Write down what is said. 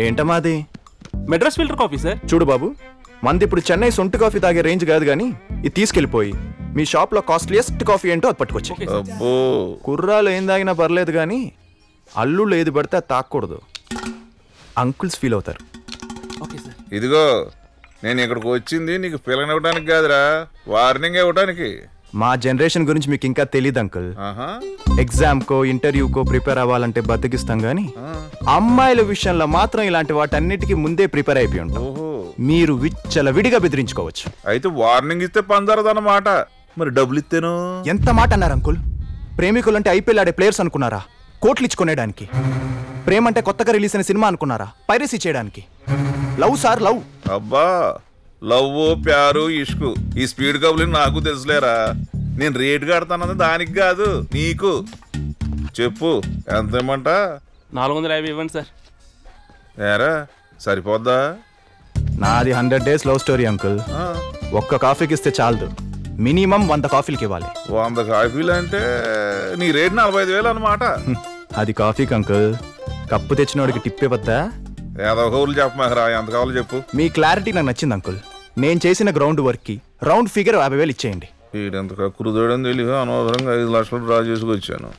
ఏంటమాది? Madras filter coffee sir. చూడు బాబు, మంది ఇప్పుడు చెన్నై సొంటి కాఫీ తాగే రేంజ్ కాదు కానీ ఇది తీసుకెళ్ళిపోయి మీ షాప్ లో కాస్ట్లీయెస్ట్ కాఫీ ఏంటో అది పట్టుకొచ్చి. కుర్రాలు ఏం తాగినా పర్లేదు కానీ అల్లుళ్ళు ఏది పడితే అది తాకూడదు. అంకుల్స్ ఫీల్ అవుతారు. ఇదిగో నేను ఇక్కడికి వచ్చింది నీకు పిల్లలు ఇవ్వడానికి కాదురా, వార్నింగ్ ఇవ్వడానికి. మా జనరేషన్ గురించి మీకు ఇంకా తెలియదు అంకుల్. ఎగ్జామ్ కో ఇంటర్వ్యూకో ప్రిపేర్ అవ్వాలంటే బద్దకిస్తాం గానీ అమ్మాయిల విషయంలో మాత్రం ఇలాంటి వాటన్నిటికీ ముందే ప్రిపేర్ అయిపోయి ఉంటాం. మీరు విచ్చల విడిగా బెదిరించుకోవచ్చు. అయితే వార్నింగ్ ఇస్తే పందరదన్నమాట. మరి డబ్బులు ఇస్తేను ఎంత మాట అన్నారు అంకుల్? ప్రేమికులంటే ఐపీఎల్ ఆడే ప్లేయర్స్ అనుకున్నారా? కోట్లు ఇచ్చుకునేడానికి. ప్రేమ అంటే కొత్తగా రిలీజ్ అయిన సినిమా అనుకున్నారా? పైరసీ చేయడానికి. Love sir love. అబ్బా లవ్ ప్యారు ఇష్కు ఈ స్పీడ్ కబులు నాకు తెలుసులేరా. నేను రేటు కడతానది దానికి కాదు నీకు. చెప్పు ఎంత ఇమ్మంట? 450 ఇవ్వండి సార్. ఏరా సరిపోద్దా? నాది 100 days లవ్ స్టోరీ అంకుల్. ఒక్క కాఫీకి ఇస్తే చాలదు, మినిమం 100 కాఫీలకి ఇవ్వాలి. 100 కాఫీలు అంటే నీ రేటు 45,000 అన్నమాట. అది కాఫీకి అంకుల్. కప్పు తెచ్చినోడికి టిప్ ఇవ్వద్దా? ఏదో కౌలు చెప్పమాకరా, ఎంత కావాలో చెప్పు. మీ క్లారిటీ నాకు నచ్చింది అంకుల్. నేను చేసిన గ్రౌండ్ వర్క్ కి రౌండ్ ఫిగర్ 50,000 ఇచ్చేయండి. వీడంత కక్కురుదోడని తెలియదు, అనవసరంగా 5 లక్షలు డ్రా చేసుకొచ్చాను.